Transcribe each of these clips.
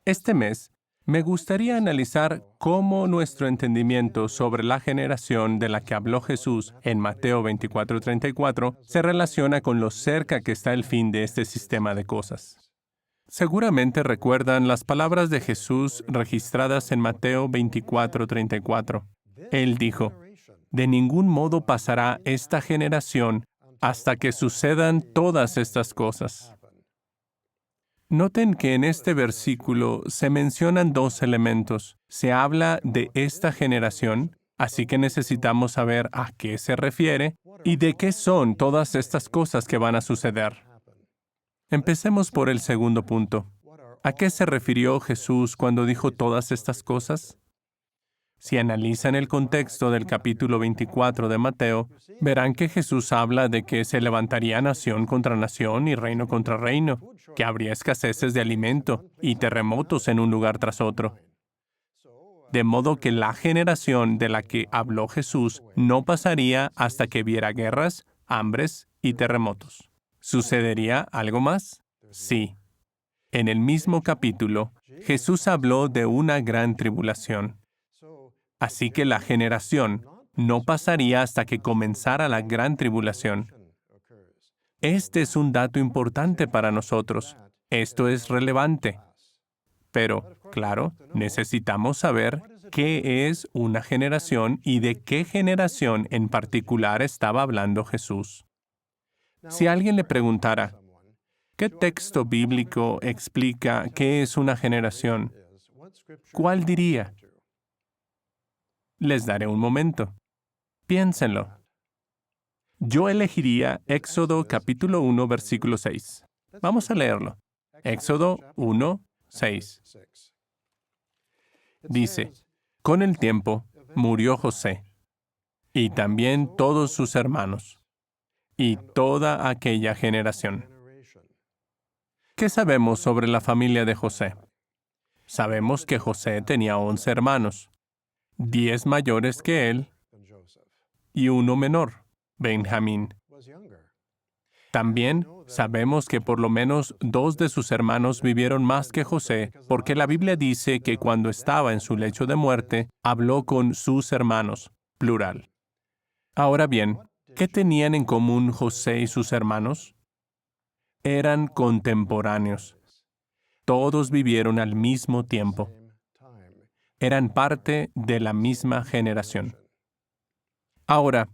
Este mes, me gustaría analizar cómo nuestro entendimiento sobre la generación de la que habló Jesús en Mateo 24:34 se relaciona con lo cerca que está el fin de este sistema de cosas. Seguramente recuerdan las palabras de Jesús registradas en Mateo 24:34. Él dijo, "De ningún modo pasará esta generación hasta que sucedan todas estas cosas". Noten que en este versículo se mencionan dos elementos. Se habla de esta generación, así que necesitamos saber a qué se refiere y de qué son todas estas cosas que van a suceder. Empecemos por el segundo punto. ¿A qué se refirió Jesús cuando dijo todas estas cosas? Si analizan el contexto del capítulo 24 de Mateo, verán que Jesús habla de que se levantaría nación contra nación y reino contra reino, que habría escaseces de alimento y terremotos en un lugar tras otro. De modo que la generación de la que habló Jesús no pasaría hasta que viera guerras, hambres y terremotos. ¿Sucedería algo más? Sí. En el mismo capítulo, Jesús habló de una gran tribulación. Así que la generación no pasaría hasta que comenzara la gran tribulación. Este es un dato importante para nosotros. Esto es relevante. Pero, claro, necesitamos saber qué es una generación y de qué generación en particular estaba hablando Jesús. Si alguien le preguntara, ¿qué texto bíblico explica qué es una generación? ¿Cuál diría? Les daré un momento. Piénsenlo. Yo elegiría Éxodo capítulo 1, versículo 6. Vamos a leerlo. Éxodo 1, 6. Dice, con el tiempo murió José, y también todos sus hermanos, y toda aquella generación. ¿Qué sabemos sobre la familia de José? Sabemos que José tenía 11 hermanos, 10 mayores que él y uno menor, Benjamín. También sabemos que por lo menos 2 de sus hermanos vivieron más que José, porque la Biblia dice que cuando estaba en su lecho de muerte, habló con sus hermanos, plural. Ahora bien, ¿qué tenían en común José y sus hermanos? Eran contemporáneos. Todos vivieron al mismo tiempo. Eran parte de la misma generación. Ahora,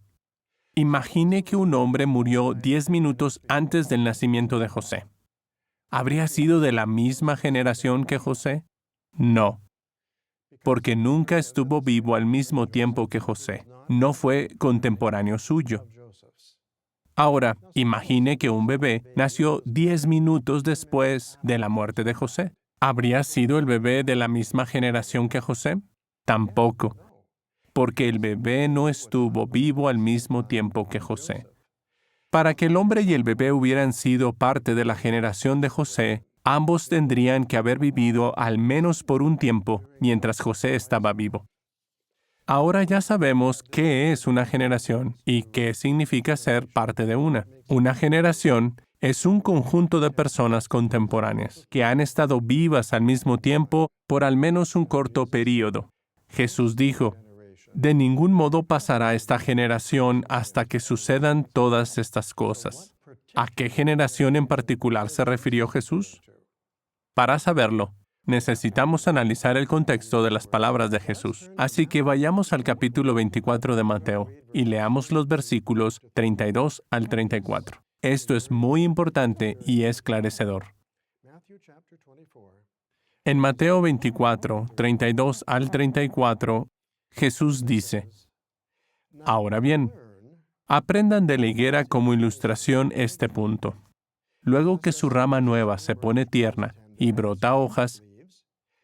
imagine que un hombre murió 10 minutos antes del nacimiento de José. ¿Habría sido de la misma generación que José? No, porque nunca estuvo vivo al mismo tiempo que José. No fue contemporáneo suyo. Ahora, imagine que un bebé nació 10 minutos después de la muerte de José. ¿Habría sido el bebé de la misma generación que José? Tampoco, porque el bebé no estuvo vivo al mismo tiempo que José. Para que el hombre y el bebé hubieran sido parte de la generación de José, ambos tendrían que haber vivido al menos por un tiempo mientras José estaba vivo. Ahora ya sabemos qué es una generación y qué significa ser parte de una. Una generación es un conjunto de personas contemporáneas que han estado vivas al mismo tiempo por al menos un corto período. Jesús dijo, "De ningún modo pasará esta generación hasta que sucedan todas estas cosas". ¿A qué generación en particular se refirió Jesús? Para saberlo, necesitamos analizar el contexto de las palabras de Jesús. Así que vayamos al capítulo 24 de Mateo y leamos los versículos 32 al 34. Esto es muy importante y esclarecedor. En Mateo 24, 32 al 34, Jesús dice, "Ahora bien, aprendan de la higuera como ilustración este punto. Luego que su rama nueva se pone tierna y brota hojas,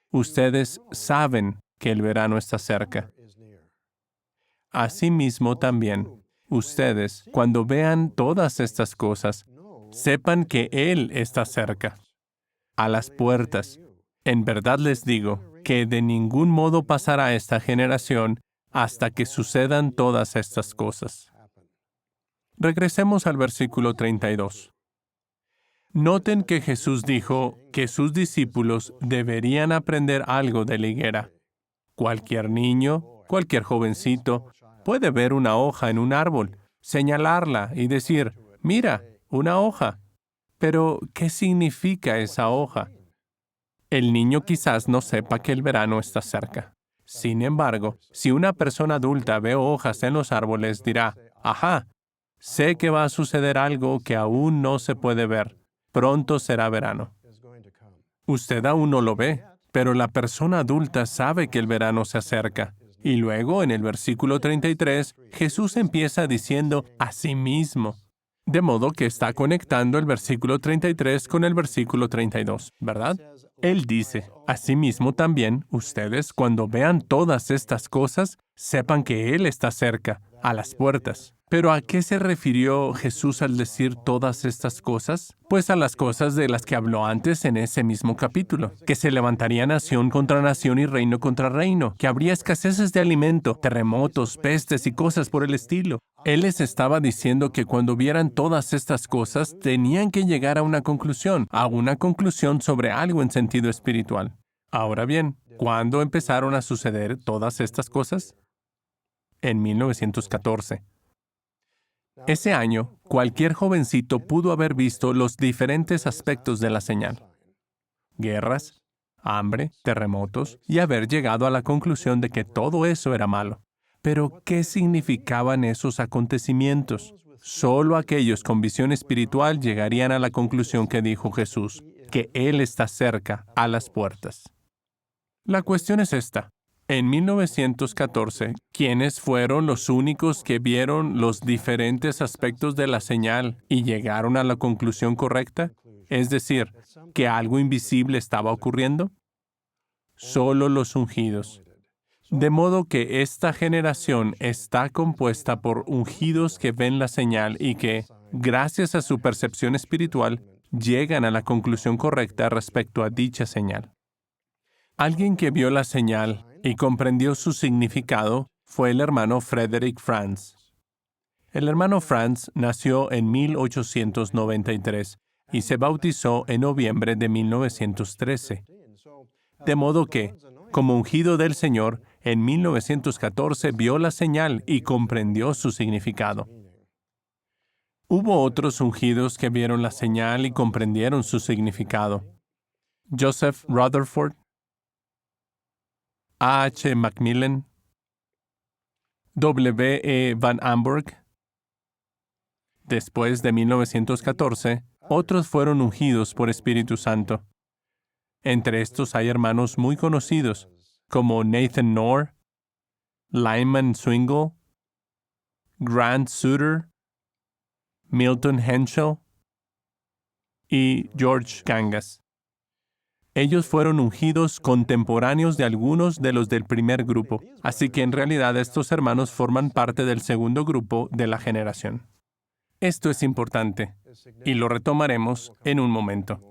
ustedes saben que el verano está cerca. Asimismo también, ustedes, cuando vean todas estas cosas, sepan que Él está cerca, a las puertas. En verdad les digo que de ningún modo pasará esta generación hasta que sucedan todas estas cosas". Regresemos al versículo 32. Noten que Jesús dijo que sus discípulos deberían aprender algo de la higuera. Cualquier niño, cualquier jovencito, puede ver una hoja en un árbol, señalarla y decir, mira, una hoja. Pero, ¿qué significa esa hoja? El niño quizás no sepa que el verano está cerca. Sin embargo, si una persona adulta ve hojas en los árboles, dirá, ajá, sé que va a suceder algo que aún no se puede ver. Pronto será verano. Usted aún no lo ve, pero la persona adulta sabe que el verano se acerca. Y luego, en el versículo 33, Jesús empieza diciendo a sí mismo. De modo que está conectando el versículo 33 con el versículo 32, ¿verdad? Él dice, asimismo también, ustedes, cuando vean todas estas cosas, sepan que Él está cerca, a las puertas. ¿Pero a qué se refirió Jesús al decir todas estas cosas? Pues a las cosas de las que habló antes en ese mismo capítulo, que se levantaría nación contra nación y reino contra reino, que habría escaseces de alimento, terremotos, pestes y cosas por el estilo. Él les estaba diciendo que cuando vieran todas estas cosas, tenían que llegar a una conclusión sobre algo en sentido espiritual. Ahora bien, ¿cuándo empezaron a suceder todas estas cosas? En 1914. Ese año, cualquier jovencito pudo haber visto los diferentes aspectos de la señal. Guerras, hambre, terremotos, y haber llegado a la conclusión de que todo eso era malo. Pero, ¿qué significaban esos acontecimientos? Solo aquellos con visión espiritual llegarían a la conclusión que dijo Jesús, que Él está cerca, a las puertas. La cuestión es esta. En 1914, ¿quiénes fueron los únicos que vieron los diferentes aspectos de la señal y llegaron a la conclusión correcta? Es decir, que algo invisible estaba ocurriendo. Solo los ungidos. De modo que esta generación está compuesta por ungidos que ven la señal y que, gracias a su percepción espiritual, llegan a la conclusión correcta respecto a dicha señal. Alguien que vio la señal y comprendió su significado fue el hermano Frederick Franz. El hermano Franz nació en 1893 y se bautizó en noviembre de 1913. De modo que, como ungido del Señor, en 1914 vio la señal y comprendió su significado. Hubo otros ungidos que vieron la señal y comprendieron su significado. Joseph Rutherford, A. H. Macmillan, W. E. Van Amburg. Después de 1914, otros fueron ungidos por Espíritu Santo. Entre estos hay hermanos muy conocidos, como Nathan Knorr, Lyman Swingle, Grant Suter, Milton Henschel y George Kangas. Ellos fueron ungidos contemporáneos de algunos de los del primer grupo, así que en realidad estos hermanos forman parte del segundo grupo de la generación. Esto es importante, y lo retomaremos en un momento.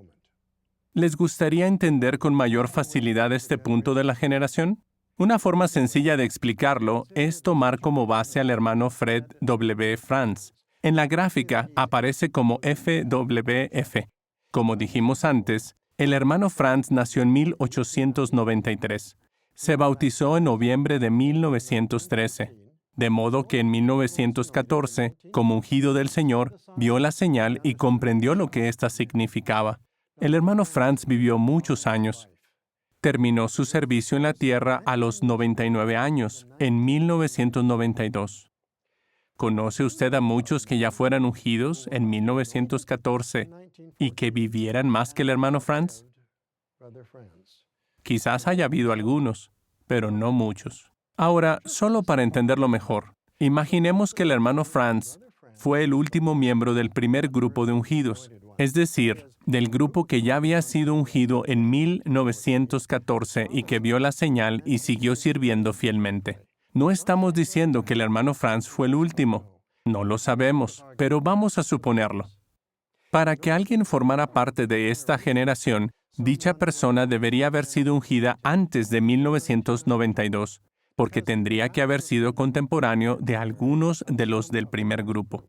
¿Les gustaría entender con mayor facilidad este punto de la generación? Una forma sencilla de explicarlo es tomar como base al hermano Fred W. Franz. En la gráfica aparece como FWF. Como dijimos antes, el hermano Franz nació en 1893. Se bautizó en noviembre de 1913. De modo que en 1914, como ungido del Señor, vio la señal y comprendió lo que ésta significaba. El hermano Franz vivió muchos años. Terminó su servicio en la tierra a los 99 años, en 1992. ¿Conoce usted a muchos que ya fueran ungidos en 1914 y que vivieran más que el hermano Franz? Quizás haya habido algunos, pero no muchos. Ahora, solo para entenderlo mejor, imaginemos que el hermano Franz fue el último miembro del primer grupo de ungidos, es decir, del grupo que ya había sido ungido en 1914 y que vio la señal y siguió sirviendo fielmente. No estamos diciendo que el hermano Franz fue el último. No lo sabemos, pero vamos a suponerlo. Para que alguien formara parte de esta generación, dicha persona debería haber sido ungida antes de 1992, porque tendría que haber sido contemporáneo de algunos de los del primer grupo.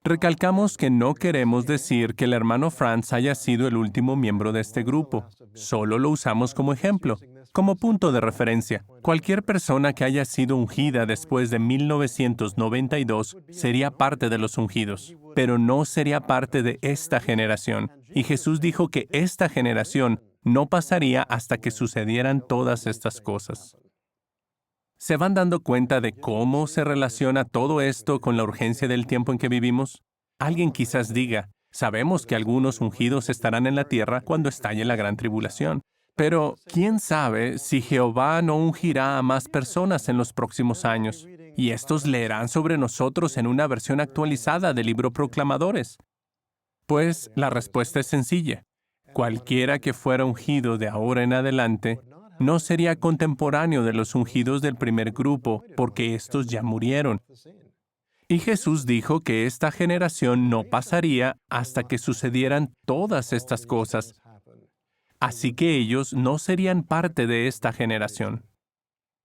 Recalcamos que no queremos decir que el hermano Franz haya sido el último miembro de este grupo. Solo lo usamos como ejemplo, como punto de referencia. Cualquier persona que haya sido ungida después de 1992 sería parte de los ungidos, pero no sería parte de esta generación. Y Jesús dijo que esta generación no pasaría hasta que sucedieran todas estas cosas. ¿Se van dando cuenta de cómo se relaciona todo esto con la urgencia del tiempo en que vivimos? Alguien quizás diga, sabemos que algunos ungidos estarán en la tierra cuando estalle la gran tribulación. Pero, ¿quién sabe si Jehová no ungirá a más personas en los próximos años? Y estos leerán sobre nosotros en una versión actualizada del libro Proclamadores. Pues, la respuesta es sencilla. Cualquiera que fuera ungido de ahora en adelante no sería contemporáneo de los ungidos del primer grupo, porque estos ya murieron. Y Jesús dijo que esta generación no pasaría hasta que sucedieran todas estas cosas. Así que ellos no serían parte de esta generación.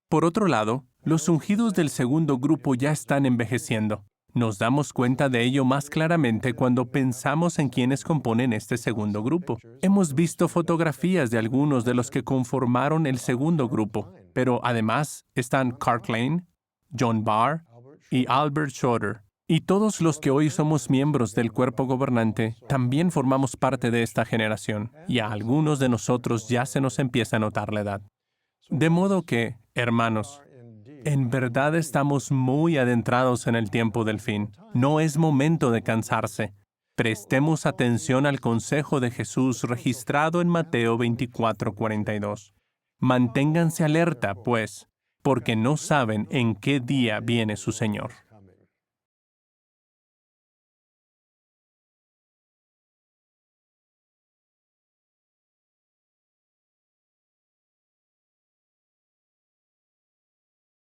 Por otro lado, los ungidos del segundo grupo ya están envejeciendo. Nos damos cuenta de ello más claramente cuando pensamos en quienes componen este segundo grupo. Hemos visto fotografías de algunos de los que conformaron el segundo grupo, pero además están Clark Lane, John Barr y Albert Schroeder. Y todos los que hoy somos miembros del cuerpo gobernante también formamos parte de esta generación, y a algunos de nosotros ya se nos empieza a notar la edad. De modo que, hermanos, en verdad estamos muy adentrados en el tiempo del fin. No es momento de cansarse. Prestemos atención al consejo de Jesús registrado en Mateo 24:42. Manténganse alerta, pues, porque no saben en qué día viene su Señor.